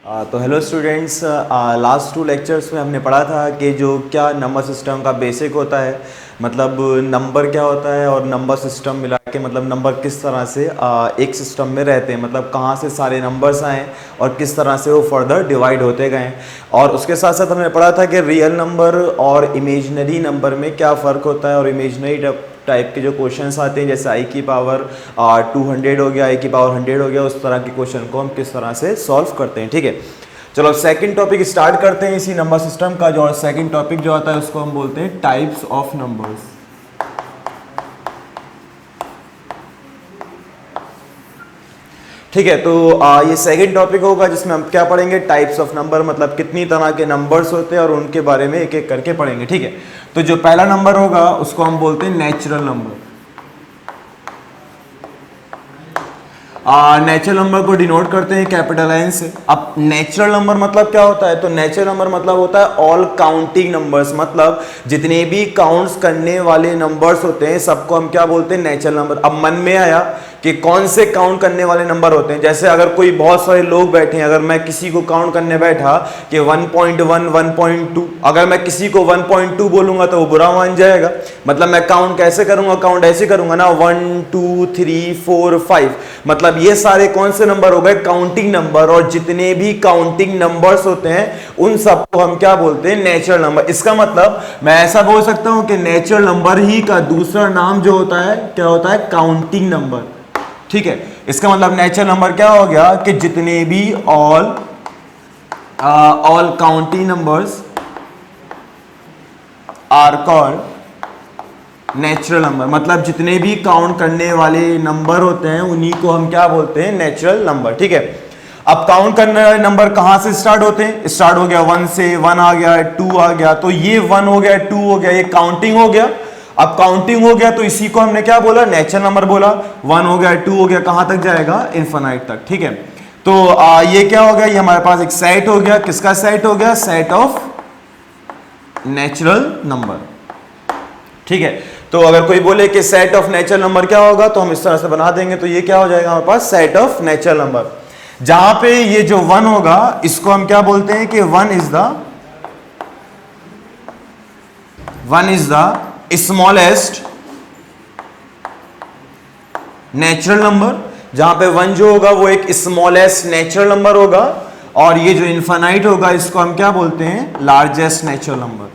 तो hello students, last 2 lectures में हमने पढ़ा था कि जो क्या नंबर सिस्टम का बेसिक होता है, मतलब नंबर क्या होता है और नंबर सिस्टम मिला के मतलब नंबर किस तरह से एक सिस्टम में रहते हैं, मतलब कहाँ से सारे नंबर्स आए और किस तरह से वो फर्दर डिवाइड होते गए। और उसके साथ साथ हमने पढ़ा था कि रियल नंबर और इमेजनरी नंबर में क्या फ़र्क होता है, और इमेजनरी टाइप के जो क्वेश्चंस आते हैं जैसे आई की पावर 200 हो गया, आई की पावर 100 हो गया, उस तरह के क्वेश्चन को हम किस तरह से सॉल्व करते हैं। ठीक है, चलो अब सेकंड टॉपिक स्टार्ट करते हैं इसी नंबर सिस्टम का। जो सेकंड टॉपिक जो आता है उसको हम बोलते हैं टाइप्स ऑफ नंबर्स। ठीक है, तो ये सेकंड टॉपिक होगा जिसमें हम क्या पढ़ेंगे, टाइप्स ऑफ नंबर, मतलब कितनी तरह के नंबर्स होते हैं और उनके बारे में एक एक करके पढ़ेंगे। ठीक है, तो जो पहला नंबर होगा उसको हम बोलते हैं नेचुरल नंबर। नेचुरल नंबर को डिनोट करते हैं कैपिटल एन से। अब नेचुरल नंबर मतलब क्या होता है, तो नेचुरल नंबर मतलब होता है ऑल काउंटिंग नंबर्स, मतलब जितने भी काउंट्स करने वाले नंबर्स होते हैं सबको हम क्या बोलते हैं, नेचुरल नंबर। अब मन में आया कि कौन से काउंट करने वाले नंबर होते हैं, जैसे अगर कोई बहुत सारे लोग बैठे हैं, अगर मैं किसी को काउंट करने बैठा कि 1.1 1.2, अगर मैं किसी को 1.2 बोलूंगा तो वो बुरा मान जाएगा। मतलब मैं काउंट कैसे करूंगा, काउंट ऐसे करूंगा ना, 1 2 3 4 5, मतलब ये सारे कौन से नंबर हो गए, काउंटिंग नंबर। और जितने भी काउंटिंग नंबर्स होते हैं उन सबको हम क्या बोलते हैं, नेचुरल नंबर। इसका मतलब मैं ऐसा बोल सकता हूं कि नेचुरल नंबर ही का दूसरा नाम जो होता है क्या होता है, काउंटिंग नंबर। ठीक है, इसका मतलब नेचुरल नंबर क्या हो गया कि जितने भी all counting numbers are called natural number, मतलब जितने भी काउंट करने वाले नंबर होते हैं उन्हीं को हम क्या बोलते हैं, नेचुरल नंबर। ठीक है, अब काउंट करने वाले नंबर कहां से स्टार्ट होते हैं, स्टार्ट हो गया 1 से, 1 आ गया, 2 आ गया, तो ये 1 हो गया, 2 हो गया, ये काउंटिंग हो गया। अब काउंटिंग हो गया तो इसी को हमने क्या बोला, नेचुरल नंबर बोला। 1 हो गया, 2 हो गया, कहां तक जाएगा, इनफिनिट तक। ठीक है, तो ये क्या हो गया, ये हमारे पास एक सेट हो गया, किसका सेट हो गया, सेट ऑफ नेचुरल नंबर। ठीक है, तो अगर कोई बोले कि सेट ऑफ नेचुरल नंबर क्या होगा तो हम इस तरह से बना देंगे, तो ये क्या हो जाएगा हमारे पास, सेट ऑफ नेचुरल नंबर। जहां पे ये जो 1 होगा इसको हम क्या बोलते हैं कि 1 is the smallest natural number. जहां पे 1 जो होगा वो एक स्मॉलेस्ट नेचुरल नंबर होगा, और ये जो इनफाइनाइट होगा इसको हम क्या बोलते हैं, लार्जेस्ट नेचुरल नंबर।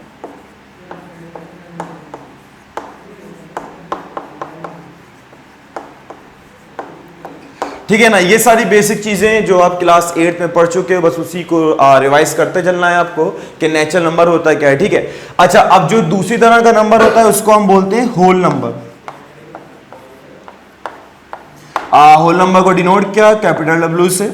ठीक है ना, ये सारी बेसिक चीजें जो आप क्लास 8 में पढ़ चुके हो, बस उसी को रिवाइज करते चलना है आपको कि नेचुरल नंबर होता है क्या है। ठीक है, अच्छा अब जो दूसरी तरह का नंबर होता है उसको हम बोलते हैं होल नंबर। होल नंबर को डिनोट किया कैपिटल डब्ल्यू से।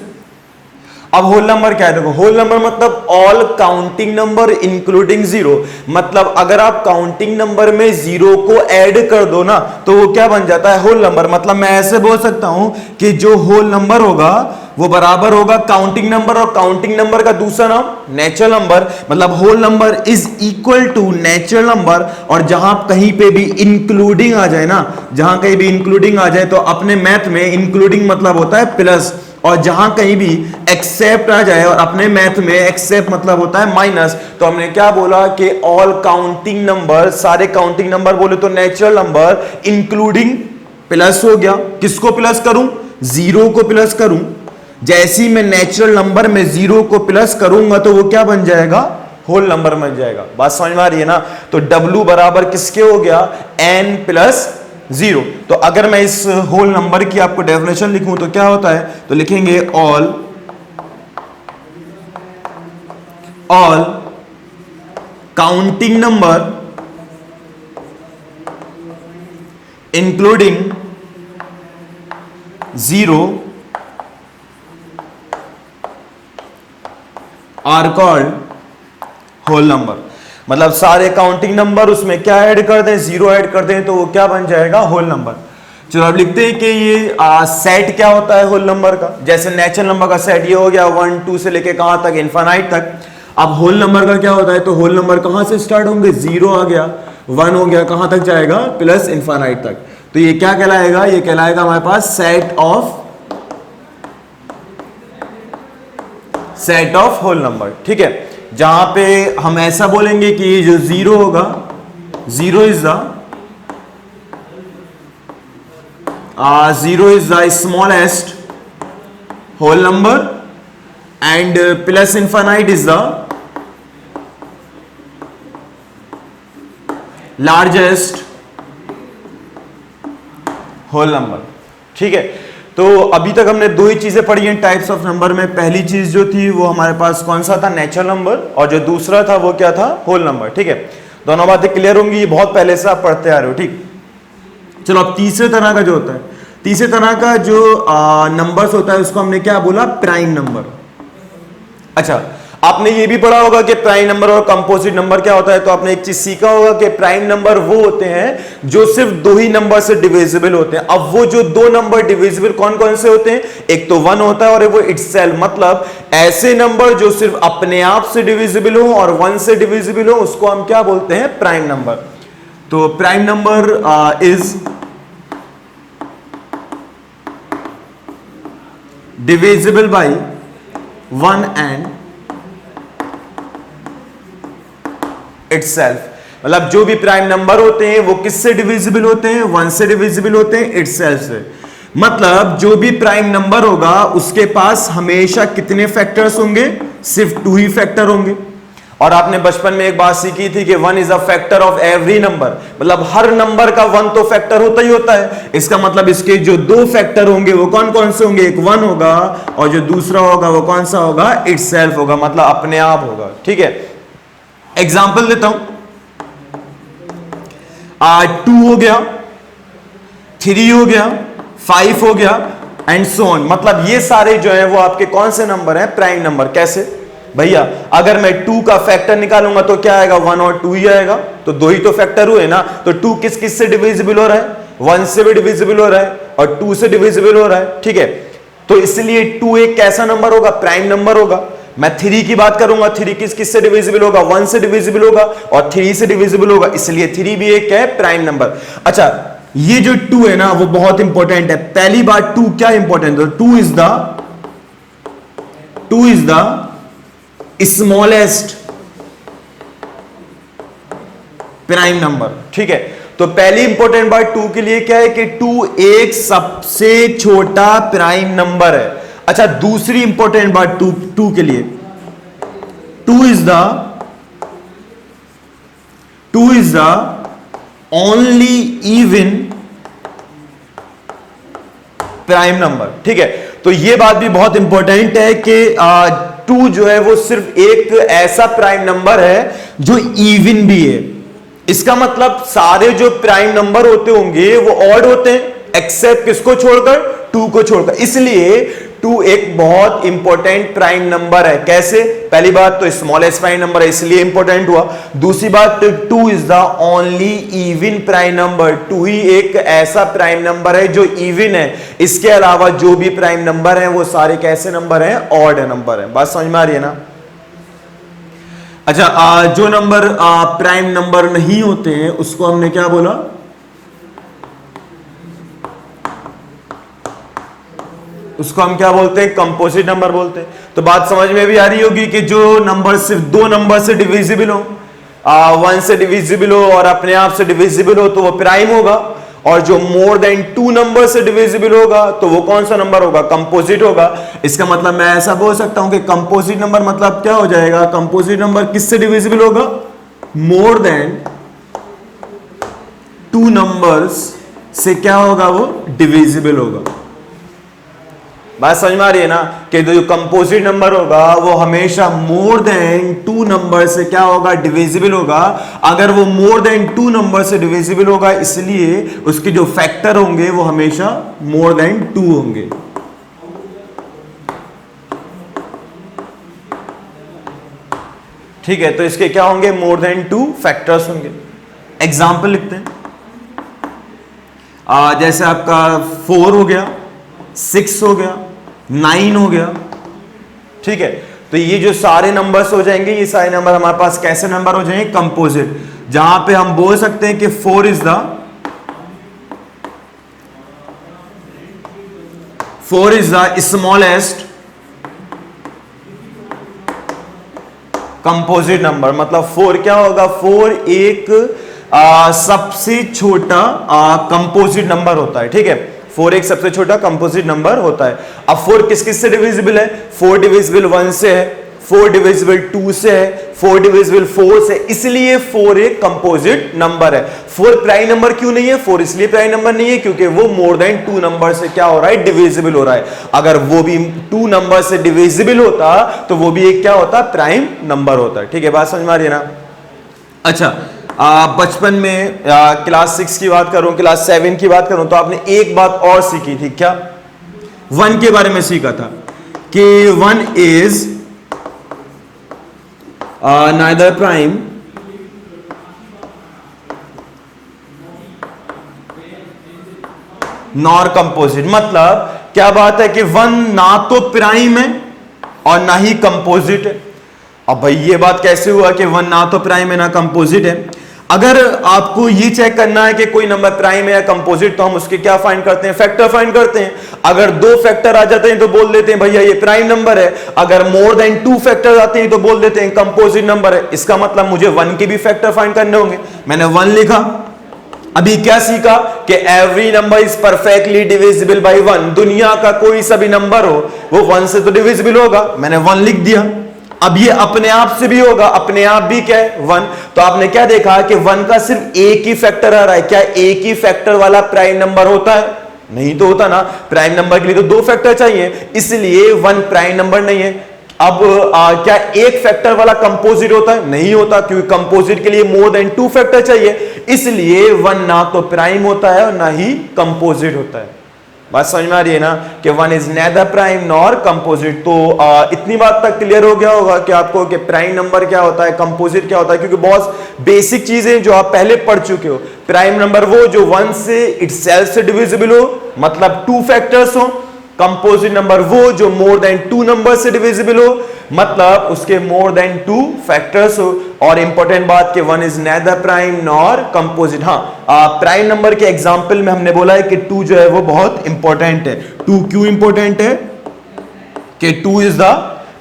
अब होल नंबर क्या है, देखो होल नंबर मतलब all counting number including zero, मतलब अगर आप काउंटिंग नंबर में जीरो को ऐड कर दो ना तो वो क्या बन जाता है, होल नंबर। मतलब मैं ऐसे बोल सकता हूं कि जो होल नंबर होगा वो बराबर होगा काउंटिंग नंबर, और काउंटिंग नंबर का दूसरा नाम नेचुरल नंबर। मतलब whole number is equal to natural number, और जहां कहीं पे भी इंक्लूडिंग आ जाए ना, जहां कहीं भी इंक्लूडिंग आ जाए तो अपने मैथ में इंक्लूडिंग मतलब होता है प्लस, और जहां कहीं भी एक्सेप्ट आ जाए, और अपने मैथ में एक्सेप्ट मतलब होता है माइनस। तो हमने क्या बोला कि ऑल काउंटिंग नंबर, सारे काउंटिंग नंबर बोले तो नेचुरल नंबर इंक्लूडिंग प्लस हो गया। किसको प्लस करूं, जीरो को प्लस करूं। जैसे ही मैं नेचुरल नंबर में जीरो को प्लस करूंगा तो वो क्या बन जाएगा, होल नंबर बन जाएगा। बात समझ में आ रही है ना, तो W बराबर किसके हो गया, n प्लस जीरो। तो अगर मैं इस होल नंबर की आपको डेफिनेशन लिखूं तो क्या होता है, तो लिखेंगे all counting number including zero are called whole number. मतलब सारे काउंटिंग नंबर उसमें क्या ऐड कर दें, जीरो ऐड कर दें तो वो क्या बन जाएगा, होल नंबर। चलो अब लिखते हैं कि ये सेट क्या होता है होल नंबर का। जैसे नेचुरल नंबर का सेट ये हो गया 1 2 से लेके कहां तक, इनफाइनाइट तक। अब होल नंबर का क्या होता है, तो होल नंबर कहां से स्टार्ट होंगे, जीरो आ गया, 1 हो गया, कहां तक जाएगा, प्लस इनफाइनाइट तक। तो ये क्या कहलाएगा, ये कहलाएगा हमारे पास set of set of whole number. ठीक है, जहां पे हम ऐसा बोलेंगे कि जो जीरो होगा, zero is the smallest whole number and plus infinite is the largest whole number. ठीक है, तो अभी तक हमने दो ही चीजें पढ़ी हैं टाइप्स ऑफ नंबर में। पहली चीज जो थी वो हमारे पास कौन सा था, नेचुरल नंबर, और जो दूसरा था वो क्या था, होल नंबर। ठीक है, दोनों बातें क्लियर होंगी, ये बहुत पहले से आप पढ़ते आ रहे हो। ठीक, चलो अब तीसरे तरह का जो होता है, तीसरे तरह का जो नंबर्स होता है उसको हमने क्या बोला, प्राइम नंबर। अच्छा, आपने ये भी पढ़ा होगा कि प्राइम नंबर और कंपोजिट नंबर क्या होता है, तो आपने एक चीज सीखा होगा कि प्राइम नंबर वो होते हैं जो सिर्फ दो ही नंबर से डिविजिबल होते हैं। अब वो जो दो नंबर डिविजिबल कौन कौन से होते हैं, एक तो 1 होता है और वो इटसेल्फ, मतलब ऐसे नंबर जो सिर्फ अपने आप से डिविजिबल हो और 1 से डिविजिबल हो, उसको हम क्या बोलते हैं, प्राइम नंबर। तो prime number is divisible by 1 and itself, मतलब जो भी प्राइम नंबर होते हैं वो किससे डिविजिबल होते हैं, 1 से डिविजिबल होते हैं, इटसेल्फ से। मतलब जो भी प्राइम नंबर होगा उसके पास हमेशा कितने फैक्टर्स होंगे, सिर्फ 2 ही फैक्टर होंगे। और आपने बचपन में एक बात सीखी थी कि 1 is a factor of every number, मतलब हर नंबर का 1 तो फैक्टर होता ही होता है। इसका मतलब इसके जो दो फैक्टर होंगे वो कौन कौन से होंगे, एक 1 होगा और जो दूसरा होगा वो कौन सा होगा, इटसेल्फ होगा, मतलब अपने आप होगा। ठीक है, एग्जाम्पल देता हूं, 2 हो गया, 3 हो गया, 5 हो गया एंड सो ऑन। मतलब ये सारे जो है वो आपके कौन से नंबर हैं, प्राइम नंबर। कैसे भैया, अगर मैं 2 का फैक्टर निकालूंगा तो क्या आएगा, 1 और 2 ही आएगा, तो दो ही तो फैक्टर हुए ना। तो 2 किस किस से डिविजिबल हो रहा है, 1 से भी डिविजिबल हो रहा है और 2 से डिविजिबल हो रहा है। ठीक है, तो इसलिए 2 एक कैसा नंबर होगा, प्राइम नंबर होगा। मैं 3 की बात करूंगा, 3 किस किस से डिविजिबल होगा, 1 से डिविजिबल होगा और 3 से डिविजिबल होगा, इसलिए 3 भी एक है प्राइम नंबर। अच्छा, ये जो 2 है ना वो बहुत इंपॉर्टेंट है। पहली बात 2 क्या इंपॉर्टेंट है, 2 is the smallest prime number. ठीक है, तो पहली इंपॉर्टेंट बात 2 के लिए क्या है कि 2 एक सबसे छोटा प्राइम नंबर है। अच्छा, दूसरी इंपॉर्टेंट बात 2 के लिए, 2 is the only even prime number. ठीक है, तो ये बात भी बहुत इंपॉर्टेंट है कि 2 जो है वो सिर्फ एक ऐसा प्राइम नंबर है जो इवन भी है। इसका मतलब सारे जो प्राइम नंबर होते होंगे वो ऑड होते हैं, एक्सेप्ट किसको छोड़कर, 2 को छोड़कर। इसलिए 2 एक बहुत इंपॉर्टेंट प्राइम नंबर है। कैसे, पहली बात तो स्मॉलेस्ट प्राइम नंबर है इसलिए इंपॉर्टेंट हुआ। दूसरी बात 2 is the only even prime number, 2 ही एक ऐसा प्राइम नंबर है जो इवन है। इसके अलावा जो भी प्राइम नंबर है वो सारे कैसे नंबर हैं, ऑड नंबर है। बात समझ में आ रही है ना। अच्छा, जो नंबर प्राइम नंबर नहीं होते हैं उसको हमने क्या बोला, उसको हम क्या बोलते हैं, कंपोजिट नंबर बोलते हैं। तो बात समझ में भी आ रही होगी कि जो नंबर सिर्फ 2 नंबर से डिविजिबल हो, 1 से डिविजिबल हो और अपने आप से डिविजिबल हो तो वो प्राइम होगा, और जो मोर देन 2 नंबर से डिविजिबल होगा तो वो कौन सा नंबर होगा, कंपोजिट होगा। इसका मतलब मैं ऐसा बोल सकता हूं कि कंपोजिट नंबर मतलब क्या हो जाएगा, कंपोजिट नंबर किससे डिविजिबल होगा, मोर देन 2 नंबर्स से क्या होगा, वो डिविजिबल होगा। बात समझ में आ रही है ना कि जो कंपोजिट नंबर होगा वो हमेशा मोर देन 2 नंबर से क्या होगा, डिविजिबल होगा। अगर वो मोर देन 2 नंबर से डिविजिबल होगा इसलिए उसके जो फैक्टर होंगे वो हमेशा मोर देन 2 होंगे। ठीक है, तो इसके क्या होंगे, मोर देन 2 फैक्टर्स होंगे। एग्जाम्पल लिखते हैं, जैसे आपका 4 हो गया, 6 हो गया, 9 हो गया। ठीक है, तो ये जो सारे नंबर्स हो जाएंगे, ये सारे नंबर हमारे पास कैसे नंबर हो जाएंगे, कंपोजिट। जहां पे हम बोल सकते हैं कि 4 is the smallest composite number, मतलब 4 क्या होगा, 4 एक सबसे छोटा कंपोजिट नंबर होता है, ठीक है। 4 एक सबसे छोटा कंपोजिट नंबर होता है। अब 4 किस किस से डिविजिबल है, 4 डिविजिबल 1 से है, 4 डिविजिबल 2 से है, 4 डिविजिबल 4 से, इसलिए 4 एक कंपोजिट नंबर है। 4 प्राइम नंबर क्यों नहीं है, 4 इसलिए प्राइम नंबर नहीं है क्योंकि वो मोर देन 2 नंबर से क्या हो रहा है, डिविजिबल हो रहा है। अगर वो भी 2 नंबर से डिविजिबल होता तो वो भी एक क्या होता, प्राइम नंबर होता है, ठीक है। बात समझ में आ रही है ना। अच्छा, बचपन में क्लास 6 की बात करूं, क्लास 7 की बात करूं, तो आपने एक बात और सीखी थी, क्या, 1 के बारे में सीखा था कि 1 is neither prime nor composite। मतलब क्या बात है कि 1 ना तो प्राइम है और ना ही कंपोजिट है। अब भाई ये बात कैसे हुआ कि 1 ना तो प्राइम है ना कंपोजिट है। अगर आपको ये चेक करना है कि कोई नंबर प्राइम है या कंपोजिट, तो हम उसके क्या फाइंड करते हैं, फैक्टर फाइंड करते हैं। अगर 2 फैक्टर आ जाते हैं तो बोल देते हैं भैया ये प्राइम नंबर है। अगर मोर देन 2 फैक्टर आते हैं तो बोल देते हैं कंपोजिट नंबर है। इसका मतलब मुझे 1 के भी फैक्टर फाइंड करने होंगे। मैंने 1 लिखा। अभी क्या सीखा कि every number is perfectly divisible by 1। दुनिया का कोई सा भी नंबर हो वो 1 से तो डिविजिबल होगा। मैंने 1 लिख दिया। अब ये अपने आप से भी होगा, अपने आप भी क्या है, 1। तो आपने क्या देखा कि 1 का सिर्फ एक ही फैक्टर आ रहा है। क्या एक ही फैक्टर वाला प्राइम नंबर होता है? नहीं तो होता ना। प्राइम नंबर के लिए तो 2 फैक्टर चाहिए, इसलिए 1 प्राइम नंबर नहीं है। अब क्या एक फैक्टर वाला कंपोजिट होता है? नहीं होता, क्योंकि कंपोजिट के लिए मोर देन 2 फैक्टर चाहिए, इसलिए 1 ना तो प्राइम होता है और ना ही कंपोजिट होता है। बात समझ में आ रही है ना कि 1 is nether prime nor composite. तो इतनी बात तक क्लियर हो गया होगा कि आपको कि प्राइम नंबर क्या होता है, कंपोजिट क्या होता है, क्योंकि बहुत बेसिक चीजें जो आप पहले पढ़ चुके हो। प्राइम नंबर वो जो 1 से इटसेल्फ से डिविजिबल हो, मतलब 2 फैक्टर्स हो। कंपोजिट नंबर वो जो मोर देन 2 नंबर से डिविजिबल हो, मतलब उसके मोर देन 2 फैक्टर्स हो। और इंपॉर्टेंट बात कि 1 is nether prime nor composite. हाँ, प्राइम नंबर के एग्जांपल में हमने बोला है कि 2 जो है वो बहुत इंपॉर्टेंट है। 2 क्यों इंपॉर्टेंट है कि 2 इज द,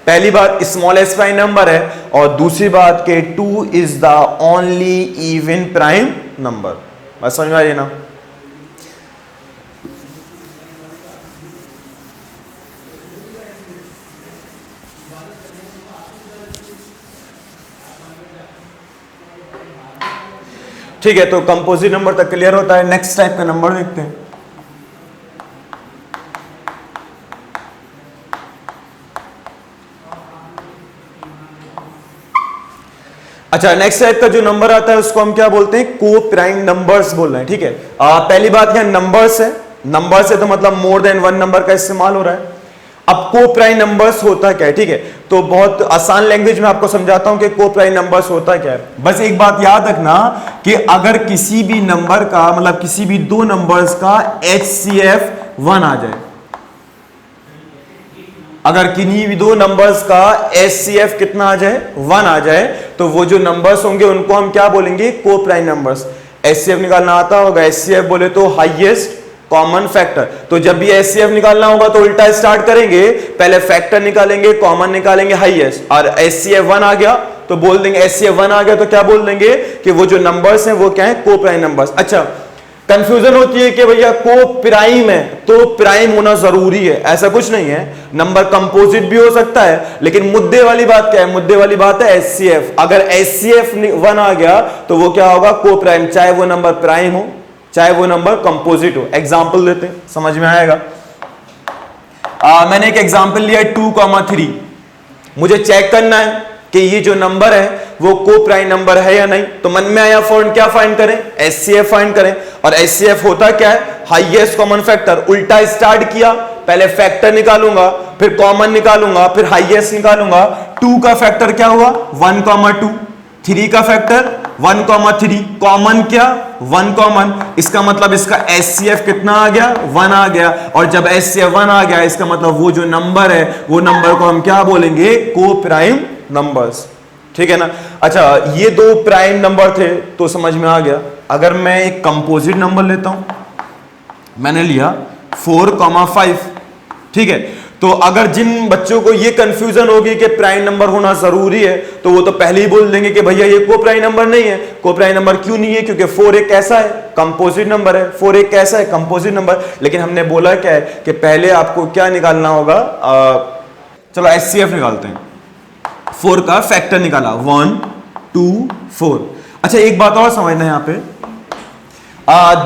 पहली बात स्मॉलेस्ट प्राइम नंबर है, और दूसरी बात कि 2 is the only even prime number. बस समझ में आ रही है ना। ठीक है, तो कंपोजिट नंबर तक क्लियर होता है। नेक्स्ट टाइप का नंबर देखते हैं। अच्छा, नेक्स्ट टाइप का जो नंबर आता है उसको हम क्या बोलते हैं, को प्राइम नंबर्स बोल रहे हैं, ठीक है। पहली बात क्या, नंबर्स है। नंबर्स है तो मतलब मोर देन 1 नंबर का इस्तेमाल हो रहा है। अब को प्राइम नंबर्स होता क्या है, ठीक है, तो बहुत आसान लैंग्वेज में आपको समझाता हूं कि को प्राइम नंबर्स होता क्या है। बस एक बात याद रखना कि अगर किसी भी नंबर का, मतलब किसी भी 2 नंबर्स का HCF 1 आ जाए, अगर किन्हीं भी 2 नंबर्स का HCF कितना आ जाए, 1 आ जाए, तो वो जो नंबर्स होंगे उनको हम क्या बोलेंगे, को प्राइम नंबर्स। HCF निकालना आता होगा, HCF बोले तो हाईएस्ट कॉमन फैक्टर। तो जब भी HCF निकालना होगा तो उल्टा स्टार्ट करेंगे, पहले फैक्टर निकालेंगे, कॉमन निकालेंगे, हाईएस्ट। और HCF 1 आ गया तो बोल देंगे, HCF 1 आ गया तो क्या बोल देंगे कि वो जो नंबर्स हैं वो क्या है, को प्राइम नंबर्स। अच्छा, कंफ्यूजन होती है कि भैया को प्राइम है तो प्राइम होना जरूरी है, ऐसा कुछ नहीं है। नंबर कंपोजिट भी हो सकता है, लेकिन मुद्दे वाली बात क्या है, मुद्दे वाली बात है HCF। अगर HCF 1 आ गया तो वो क्या होगा, को प्राइम, चाहे वो नंबर प्राइम हो चाहे वो नंबर कंपोजिट हो। एग्जाम्पल देते हैं, समझ में आएगा। मैंने एक एग्जाम्पल लिया 2,3। मुझे चेक करना है कि ये जो नंबर है वो को प्राइम नंबर है या नहीं। तो मन में आया फॉर्म क्या फाइंड करें, HCF फाइंड करें। और HCF होता क्या है, हाईएस्ट कॉमन फैक्टर। उल्टा स्टार्ट किया, पहले फैक्टर निकालूंगा, फिर कॉमन निकालूंगा, फिर हाईएस्ट निकालूंगा। 2 का फैक्टर क्या हुआ, 1,2। 3 का फैक्टर 1,3। कॉमन क्या, 1 कॉमन। इसका मतलब इसका HCF कितना आ गया, 1 आ गया। और जब HCF 1 आ गया, इसका मतलब वो जो नंबर है वो नंबर को हम क्या बोलेंगे, को प्राइम नंबर्स। ठीक है ना। अच्छा, ये 2 प्राइम नंबर थे तो समझ में आ गया। अगर मैं एक कंपोजिट नंबर लेता हूं, मैंने लिया 4,5, ठीक है, तो अगर जिन बच्चों को ये कंफ्यूजन होगी कि प्राइम नंबर होना जरूरी है, तो वो तो पहले ही बोल देंगे कि भैया ये को प्राइम नंबर नहीं है। को प्राइम नंबर क्यों नहीं है? क्योंकि 4 एक कैसा है? कंपोजिट नंबर है। 4 एक कैसा है? Composite number. लेकिन हमने बोला क्या है कि पहले आपको क्या निकालना होगा? चलो HCF निकालते हैं। 4 का फैक्टर निकाला, 1 2 4। अच्छा एक बात और समझना यहां पे,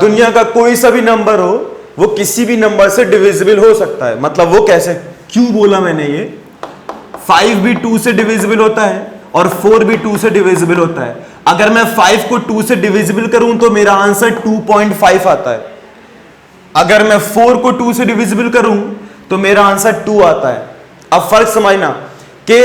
दुनिया का कोई सा भी नंबर हो, वो किसी भी नंबर से डिविजिबल हो सकता है। मतलब वो कैसे, क्यों बोला मैंने ये? 5 भी 2 से डिविजिबल होता है और 4 भी 2 से डिविजिबल होता है। अगर मैं 5 को 2 से डिविजिबल करूं तो मेरा आंसर 2.5 आता है। अगर मैं 4 को 2 से डिविजिबल करूं तो मेरा आंसर 2 आता है। अब फर्क समझना कि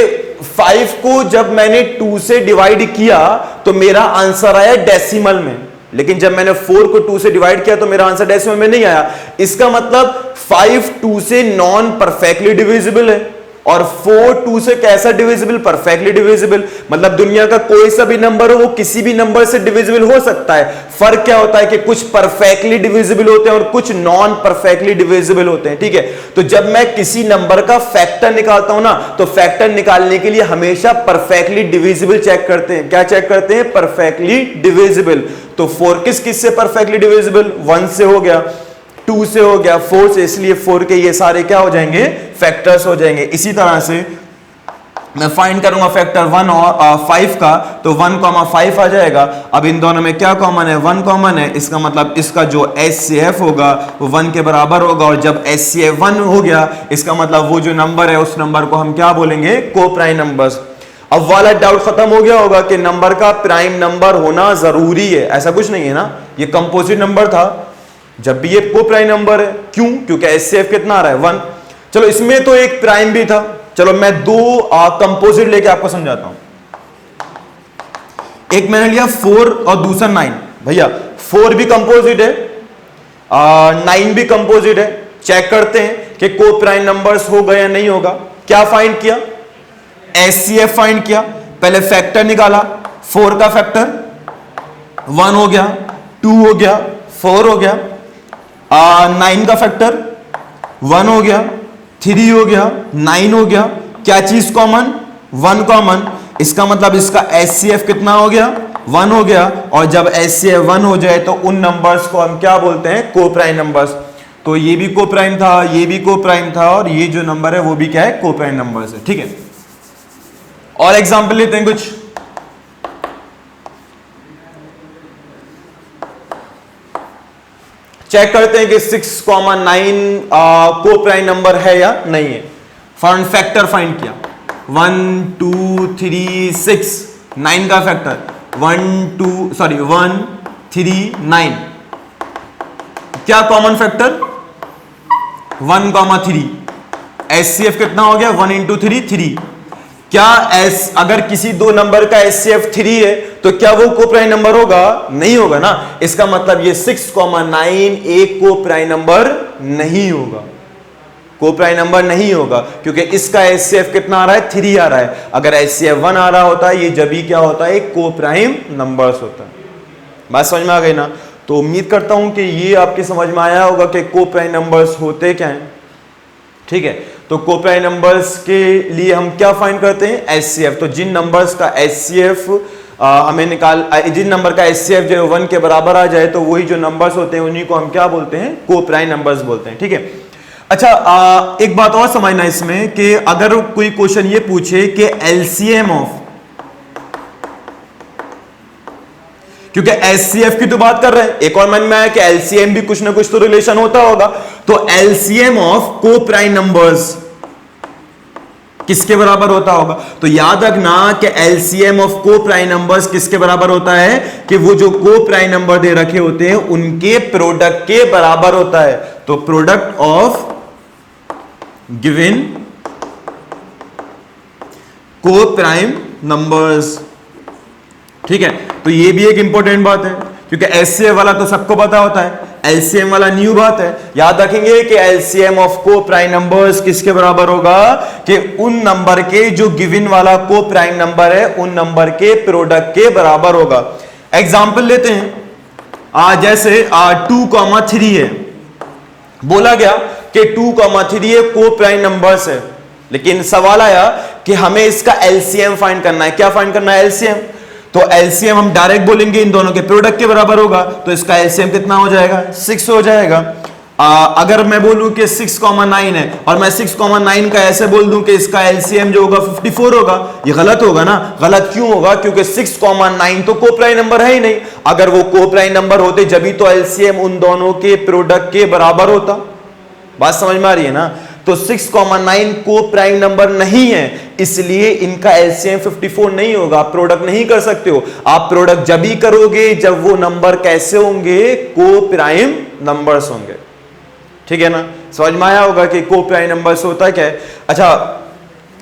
5 को जब मैंने 2 से डिवाइड किया तो मेरा आंसर आया डेसिमल में, लेकिन जब मैंने 4 को 2 से डिवाइड किया तो मेरा आंसर डेसिमल में नहीं आया। इसका मतलब 5 2 से नॉन परफेक्टली डिविजिबल है और 4 2 से कैसा डिविजिबल? Perfectly divisible. मतलब दुनिया का कोई सा भी नंबर हो, वो किसी भी नंबर से डिविजिबल हो सकता है। फर्क क्या होता है कि कुछ परफेक्टली डिविजिबल होते हैं और कुछ नॉन परफेक्टली डिविजिबल होते हैं। ठीक है, तो जब मैं किसी नंबर का फैक्टर निकालता हूं ना, तो फैक्टर निकालने के लिए हमेशा परफेक्टली डिविजिबल चेक करते हैं। क्या चेक करते हैं? Perfectly divisible. तो 4 किस किस से परफेक्टली डिविजिबल? 1 से हो गया, 2 से हो गया, 4 से, इसलिए 4 के ये सारे क्या हो जाएंगे? फैक्टर्स हो जाएंगे। इसी तरह से मैं फाइंड करूंगा फैक्टर 1 और 5 का, तो 1,5 आ जाएगा। अब इन दोनों में क्या कॉमन है? 1 कॉमन है। इसका मतलब इसका जो HCF होगा वो 1 के बराबर होगा, और जब HCF 1 हो गया इसका मतलब वो जो नंबर है उस नंबर को हम क्या बोलेंगे? को प्राइम नंबर्स। अब वाला डाउट खत्म हो गया होगा कि नंबर का प्राइम नंबर होना जरूरी है। ऐसा कुछ नहीं है ना, ये कंपोजिट नंबर था, जब भी ये को प्राइम नंबर है। क्यों? क्योंकि HCF कितना आ रहा है? 1। चलो इसमें तो एक प्राइम भी था। चलो मैं 2 कंपोजिट लेके आपको समझाता हूं। एक मैंने लिया 4 और दूसरा 9। भैया 4 भी कंपोजिट है, 9 भी कंपोजिट है। चेक करते हैं कि को प्राइम नंबर्स होगा या नहीं होगा। क्या फाइंड किया? HCF फाइंड किया। पहले फैक्टर निकाला, 4 का फैक्टर 1 हो गया, 2 हो गया, 4 हो गया, 9 का फैक्टर 1 हो गया, 3 हो गया, 9 हो गया। क्या चीज कॉमन? 1 कॉमन। इसका मतलब इसका HCF कितना हो गया? 1 हो गया। और जब HCF 1 हो जाए तो उन नंबर्स को हम क्या बोलते हैं? को प्राइम नंबर्स। तो ये भी को प्राइम था, ये भी को प्राइम था, और ये जो नंबर है वो भी क्या है? को प्राइम नंबर्स है। ठीक है, और एग्जाम्पल लेते हैं कुछ। चेक करते हैं कि 6,9 को प्राइम नंबर है या नहीं है। फॉर्म फैक्टर फाइंड किया, 1 2 3 6, 9 का फैक्टर 1 3 9। क्या कॉमन फैक्टर? 1,3। HCF कितना हो गया? 1 × 3 3। क्या अगर किसी दो नंबर का HCF 3 है तो क्या वो को प्राइम नंबर होगा? नहीं होगा ना। इसका मतलब ये 6,9 एक को प्राइम नंबर नहीं होगा। को प्राइम नंबर नहीं होगा क्योंकि इसका HCF कितना आ रहा है? 3 आ रहा है। अगर HCF 1 आ रहा होता है, ये जब भी क्या होता है? को प्राइम नंबर्स होता है। बात समझ में आ गई ना? तो उम्मीद करता हूं कि ये आपके समझ में आया होगा कि को प्राइम नंबर्स होते क्या हैं। ठीक है, तो को प्राइम नंबर्स के लिए हम क्या फाइंड करते हैं? HCF। तो जिन नंबर्स का HCF जिन नंबर का HCF जो 1 के बराबर आ जाए तो वही जो नंबर्स होते हैं उन्हीं को हम क्या बोलते हैं? को प्राइम नंबर्स बोलते हैं। ठीक है, अच्छा एक बात और समझना इसमें कि अगर कोई क्वेश्चन ये पूछे कि LCM ऑफ, क्योंकि HCF की तो बात कर रहे हैं, एक और मन में आया कि LCM भी कुछ ना कुछ तो रिलेशन होता होगा। तो LCM ऑफ को प्राइम नंबर्स किसके बराबर होता होगा? तो याद रखना कि LCM ऑफ को प्राइम नंबर्स किसके बराबर होता है? कि वो जो को प्राइम नंबर दे रखे होते हैं उनके प्रोडक्ट के बराबर होता है। तो प्रोडक्ट ऑफ गिवन को प्राइम नंबर्स। ठीक है, तो ये भी एक इंपॉर्टेंट बात है क्योंकि HCF वाला तो सबको पता होता है, LCM वाला न्यू बात है। याद रखेंगे कि LCM ऑफ को प्राइम नंबर्स किसके बराबर होगा? कि उन नंबर के जो गिवन वाला को प्राइम नंबर है उन नंबर के प्रोडक्ट के बराबर होगा। एग्जांपल लेते हैं, जैसे 2,3 है, बोला गया कि 2,3 ये को प्राइम नंबर्स है, लेकिन सवाल आया कि हमें इसका एलसीएम फाइंड करना है। क्या फाइंड करना है? एलसीएम। तो एलसीएम हम डायरेक्ट बोलेंगे इन दोनों के प्रोडक्ट के बराबर होगा, तो इसका एलसीएम कितना हो जाएगा? 6 हो जाएगा। अगर मैं बोलूं कि 6,9 है और मैं 6,9 का ऐसे बोल दूं कि इसका एलसीएम जो होगा 54 होगा, ये गलत होगा ना। गलत क्यों होगा? क्योंकि 6,9 तो को प्राइम नंबर है ही नहीं। अगर वो को प्राइम नंबर होते जब तो एलसीएम उन दोनों के प्रोडक्ट के बराबर होता। बात समझ में आ रही है ना? तो 6,9 को प्राइम नंबर नहीं है, इसलिए इनका एलसीएम 54 नहीं होगा। आप प्रोडक्ट नहीं कर सकते हो। आप प्रोडक्ट जब ही करोगे जब वो नंबर कैसे होंगे? को प्राइम नंबर्स होंगे। ठीक है ना? समझ में आया होगा कि को प्राइम नंबर्स होता क्या है। अच्छा,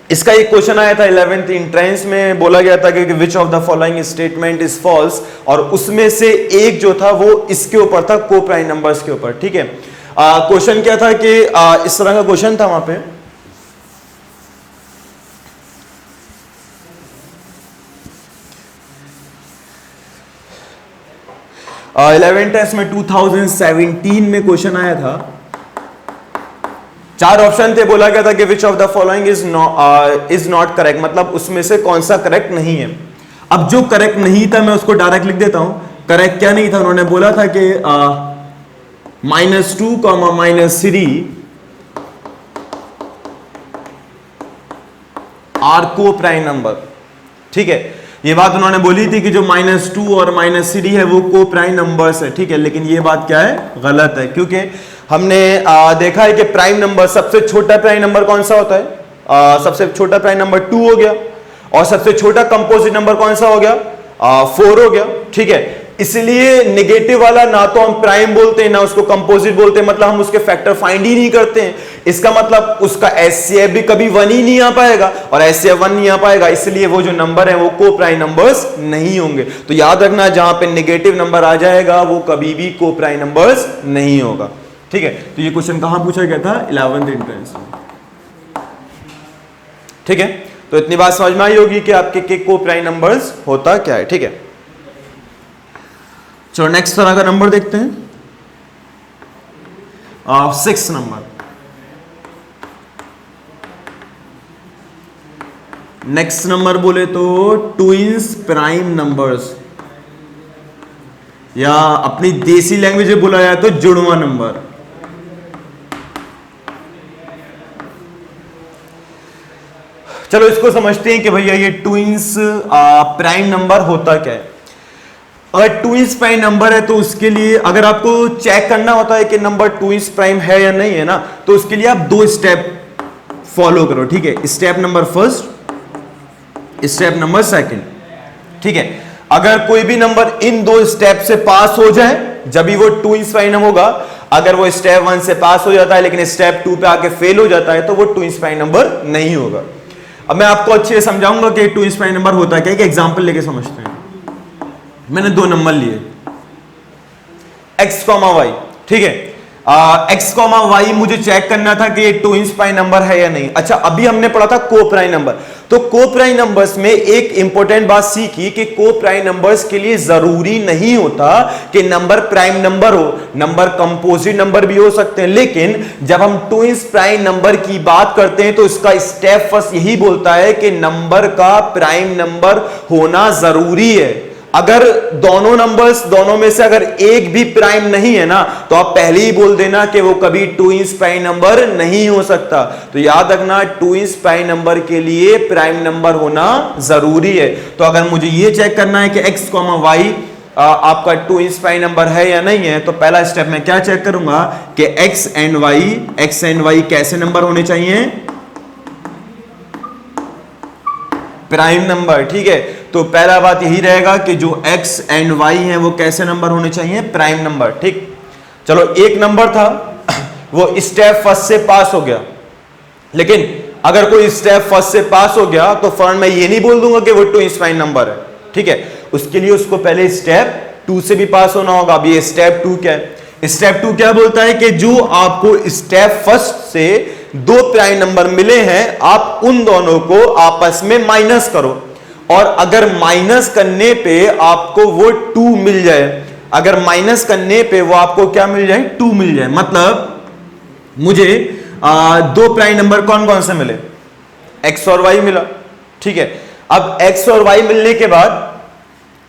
इसका एक क्वेश्चन आया था 11th एंट्रेंस में, बोला गया था कि which of the following statement is false, और उसमें से एक जो था वो इसके ऊपर था, को प्राइम नंबर्स के ऊपर। ठीक है, क्वेश्चन क्या था कि इस तरह का क्वेश्चन था वहां पे। इलेवेंथ टेस्ट में 2017 में क्वेश्चन आया था। 4 ऑप्शन थे, बोला गया था कि which of the following is not correct, मतलब उसमें से कौन सा करेक्ट नहीं है। अब जो करेक्ट नहीं था मैं उसको डायरेक्ट लिख देता हूं। करेक्ट क्या नहीं था? उन्होंने बोला था कि -2, -3 आर को प्राइम नंबर। ठीक है, ये बात उन्होंने बोली थी कि जो -2 और -3 है वो को प्राइम नंबर्स है। ठीक है, लेकिन ये बात क्या है? गलत है, क्योंकि हमने देखा है कि प्राइम नंबर, सबसे छोटा प्राइम नंबर कौन सा होता है? सबसे छोटा प्राइम नंबर 2 हो गया, और सबसे छोटा कंपोजिट नंबर कौन सा हो गया? 4 हो गया। ठीक है, इसलिए नेगेटिव वाला ना तो हम प्राइम बोलते हैं ना उसको कंपोजिट बोलते हैं, मतलब हम उसके फैक्टर फाइंड ही नहीं करते हैं। इसका मतलब उसका एचसीएफ भी कभी 1 ही नहीं आ पाएगा, और एचसीएफ 1 नहीं आ पाएगा, इसलिए वो जो नंबर है वो को प्राइम नंबर्स नहीं होंगे। तो याद रखना, जहां पे नेगेटिव नंबर आ जाएगा वो कभी भी को प्राइम नंबर्स नहीं होगा। ठीक है, तो ये क्वेश्चन कहां पूछा गया था? 11th एंट्रेंस में। ठीक है, तो इतनी बात समझ में आई होगी कि आपके को प्राइम नंबर्स होता क्या है। ठीक है, चलो नेक्स्ट तरह का नंबर देखते हैं। 6 नंबर। नेक्स्ट नंबर बोले तो ट्विंस प्राइम नंबर्स, या अपनी देसी लैंग्वेज में बोला जाए तो जुड़वा नंबर। चलो इसको समझते हैं कि भैया ये ट्विंस प्राइम नंबर होता क्या है। अगर ट्विंस प्राइम नंबर है तो उसके लिए अगर आपको चेक करना होता है कि नंबर ट्विंस प्राइम है या नहीं है ना, तो उसके लिए आप 2 स्टेप फॉलो करो। ठीक है, step number first, step number second. ठीक है, अगर कोई भी नंबर इन 2 स्टेप से पास हो जाए जब भी वो ट्विंस प्राइम होगा। अगर वो स्टेप 1 से पास हो जाता है लेकिन स्टेप 2 पे आके फेल हो जाता है तो वो ट्विंस प्राइम नंबर नहीं होगा। अब मैं आपको अच्छे से समझाऊंगा कि ट्विंस प्राइम नंबर होता क्या है। एक एग्जांपल लेके समझते हैं। मैंने 2 नंबर लिए x, y। ठीक है, x, y मुझे चेक करना था कि ये ट्विंस प्राइम नंबर है या नहीं। अच्छा, अभी हमने पढ़ा था को प्राइम नंबर। तो को प्राइम नंबर्स में एक इंपॉर्टेंट बात सीखी कि को प्राइम नंबर्स के लिए जरूरी नहीं होता कि नंबर प्राइम नंबर हो, नंबर कंपोजिट नंबर भी हो सकते हैं। लेकिन जब हम ट्विंस प्राइम नंबर की बात करते हैं तो इसका स्टेप फर्स्ट यही बोलता है कि नंबर का प्राइम नंबर होना जरूरी है। अगर दोनों नंबर्स, दोनों में से अगर एक भी प्राइम नहीं है ना, तो आप पहले ही बोल देना कि वो कभी ट्विंस प्राइम नंबर नहीं हो सकता। तो याद रखना, ट्विंस प्राइम नंबर के लिए प्राइम नंबर होना जरूरी है। तो अगर मुझे ये चेक करना है कि x, y आपका ट्विंस प्राइम नंबर है या नहीं है, तो पहला स्टेप मैं क्या चेक करूंगा कि x एंड y कैसे नंबर होने चाहिए? Prime number. ठीक है, तो पहला बात यही रहेगा कि जो x एंड y हैं वो कैसे नंबर होने चाहिए? Prime number. ठीक, चलो एक नंबर था वो स्टेप फर्स्ट से पास हो गया, लेकिन अगर कोई स्टेप फर्स्ट से पास हो गया तो फौरन मैं ये नहीं बोल दूंगा कि वो ट्विंस प्राइम नंबर है। ठीक है, उसके लिए उसको पहले स्टेप 2 से भी पास होना होगा। अब ये स्टेप 2 क्या है? स्टेप 2 क्या बोलता है कि जो आपको स्टेप फर्स्ट से 2 प्राइम नंबर मिले हैं, आप उन दोनों को आपस में माइनस करो, और अगर माइनस करने पे आपको वो 2 मिल जाए, अगर माइनस करने पे वो आपको क्या मिल जाए? 2 मिल जाए, मतलब मुझे दो प्राइम नंबर कौन कौन से मिले, x और y मिला, ठीक है। अब x और y मिलने के बाद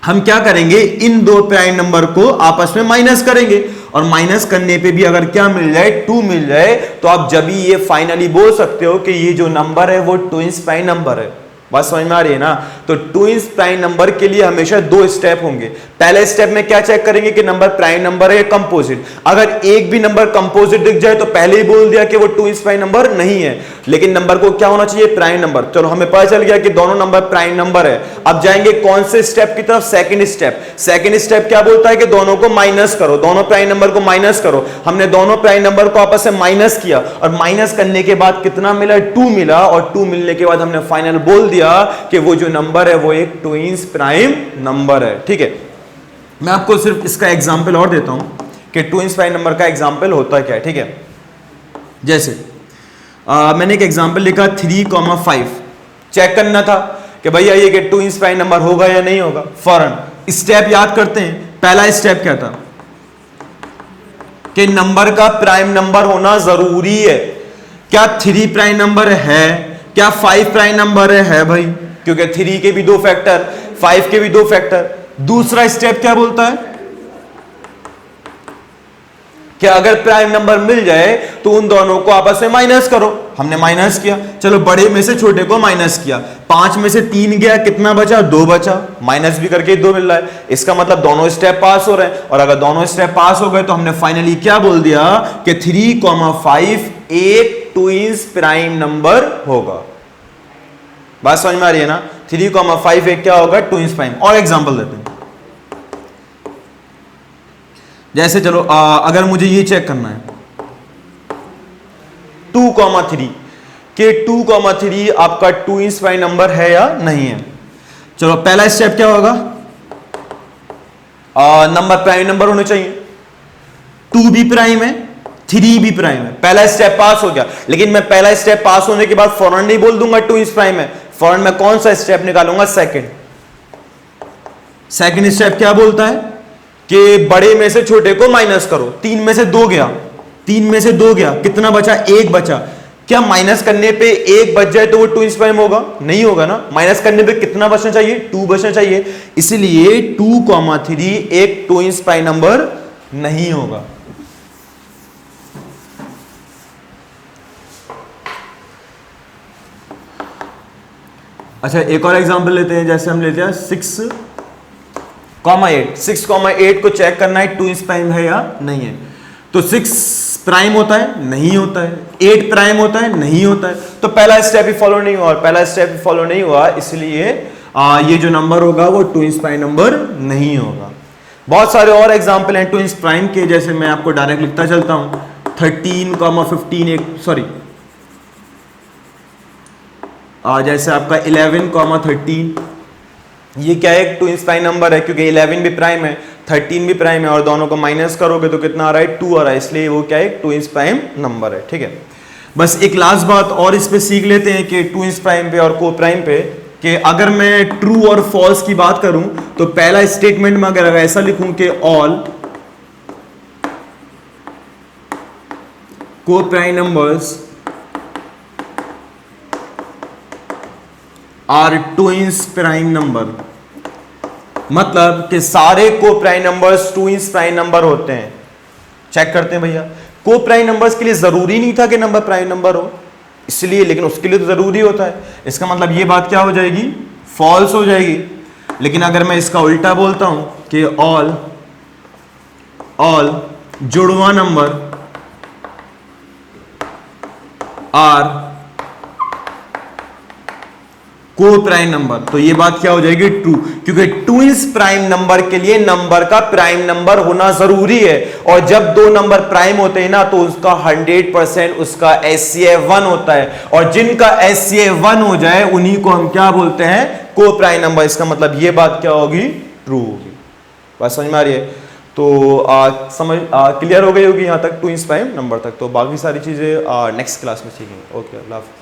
हम क्या करेंगे, इन दो प्राइम नंबर को आपस में माइनस करेंगे, और माइनस करने पे भी अगर क्या मिल जाए, 2 मिल जाए, तो आप जब ये फाइनली बोल सकते हो कि ये जो नंबर है वो ट्विंस प्राइम नंबर है। बात समझ में आ रही है ना। तो ट्विंस प्राइम नंबर के लिए हमेशा दो स्टेप होंगे। पहले स्टेप में क्या चेक करेंगे कि नंबर प्राइम नंबर है या कंपोजिट। अगर एक भी नंबर कंपोजिट दिख जाए तो पहले ही बोल दिया कि वो ट्विंस प्राइम नंबर नहीं है, लेकिन नंबर को क्या होना चाहिए, प्राइम नंबर। चलो हमें पता चल गया कि दोनों नंबर प्राइम नंबर है। अब जाएंगे कौन से स्टेप की तरफ, सेकंड स्टेप। सेकंड स्टेप क्या बोलता है कि दोनों को माइनस करो, दोनों प्राइम नंबर को माइनस करो। हमने दोनों प्राइम नंबर को आपस में माइनस किया, और माइनस करने के बाद कितना मिला, 2 मिला, और 2 मिलने के बाद हमने फाइनल बोल दिया कि वो जो नंबर है वो एक ट्विंस प्राइम नंबर है, ठीक है। मैं आपको सिर्फ इसका एग्जांपल और देता हूं कि ट्विंस प्राइम नंबर का एग्जांपल होता क्या है, ठीक है। जैसे मैंने एक एग्जांपल लिखा 3,5। चेक करना था कि भैया ये ट्विंस प्राइम नंबर होगा या नहीं होगा। फौरन स्टेप याद करते हैं। पहला स्टेप क्या था कि नंबर का प्राइम नंबर होना जरूरी है। क्या 3 प्राइम नंबर है, क्या 5 प्राइम नंबर है भाई, क्योंकि 3 के भी 2 फैक्टर, 5 के भी 2 फैक्टर। दूसरा स्टेप क्या बोलता है कि अगर प्राइम नंबर मिल जाए तो उन दोनों को आपस में माइनस करो। हमने माइनस किया, चलो बड़े में से छोटे को माइनस किया, 5 में से 3 गया, कितना बचा, 2 बचा, माइनस भी करके 2 मिल रहा है। इसका मतलब दोनों स्टेप पास हो रहे हैं, और अगर दोनों स्टेप पास हो गए तो हमने फाइनली क्या बोल दिया कि 3,5 एक ट्विंस प्राइम नंबर होगा। बात समझ में आ रही है ना। 3,5 एक क्या होगा, ट्विंस प्राइम। और एग्जांपल देते हैं। जैसे चलो अगर मुझे ये चेक करना है 2,3 कि 2,3 आपका ट्विंस प्राइम नंबर है या नहीं है। चलो पहला स्टेप क्या होगा, नंबर प्राइम नंबर होने चाहिए। 2 भी प्राइम है, 3 भी प्राइम है। पहला स्टेप पास हो गया, लेकिन मैं पहला स्टेप पास होने के बाद फौरन नहीं बोल दूंगा ट्विंस प्राइम है। फौरन मैं कौन सा स्टेप निकालूंगा, सेकंड स्टेप क्या बोलता है कि बड़े में से छोटे को माइनस करो। 3 में से 2 गया, 3 में से 2 गया, कितना बचा, 1 बचा। क्या माइनस करने पे 1 बच जाए तो वो ट्विंस प्राइम होगा, नहीं होगा ना। माइनस करने पे कितना बचना चाहिए, 2 बचना चाहिए। इसलिए 2,3 एक ट्विंस प्राइम नंबर नहीं होगा। अच्छा एक और एग्जांपल लेते हैं। जैसे हम लेते हैं 6,8। 6,8 को चेक करना है ट्विंस प्राइम है या नहीं है। तो 6 प्राइम होता है, नहीं होता है। 8 प्राइम होता है, नहीं होता है। तो पहला स्टेप ही फॉलो नहीं हुआ, और पहला स्टेप ही फॉलो नहीं हुआ, इसलिए ये जो नंबर होगा वो ट्विंस प्राइम नंबर नहीं होगा। बहुत सारे और एग्जांपल हैं ट्विंस प्राइम के, जैसे मैं आपको डायरेक्ट लिखता चलता हूं। 13,15 जैसे आपका 11,13 ये क्या है, ट्विंस प्राइम नंबर है, क्योंकि 11 भी प्राइम है, 13 भी प्राइम है, और दोनों को माइनस करोगे तो कितना आ रहा है, 2 आ रहा है, इसलिए वो क्या है, ट्विंस प्राइम नंबर है, ठीक है। बस एक लास्ट बात और इस पे सीख लेते हैं कि ट्विंस प्राइम पे और को प्राइम पे, कि अगर मैं ट्रू और फॉल्स की बात करूं तो पहला स्टेटमेंट में अगर ऐसा लिखूं कि all co prime numbers are twins prime number, मतलब कि सारे co prime numbers twins prime number होते हैं। चेक करते हैं भैया, को प्राइम नंबर्स के लिए जरूरी नहीं था कि नंबर प्राइम नंबर हो, इसलिए, लेकिन उसके लिए तो जरूरी होता है। इसका मतलब ये बात क्या हो जाएगी, फॉल्स हो जाएगी। लेकिन अगर मैं इसका उल्टा बोलता हूं कि ऑल जुड़वा नंबर आर को प्राइम नंबर, तो ये बात क्या हो जाएगी, ट्रू, क्योंकि ट्विंस प्राइम नंबर के लिए नंबर का प्राइम नंबर होना जरूरी है। और जब दो नंबर प्राइम होते हैं ना, तो उसका 100% उसका SCF 1 होता है, और जिनका SCF 1 हो जाए उन्हीं को हम क्या बोलते हैं, को प्राइम नंबर। इसका मतलब ये बात क्या होगी, ट्रू होगी। बात समझ में आ रही है। तो समझ क्लियर हो गई होगी यहां तक ट्विंस प्राइम नंबर तक। तो बाकी सारी चीजें नेक्स्ट क्लास में सीखेंगे। ओके, अल्लाह हाफिज़।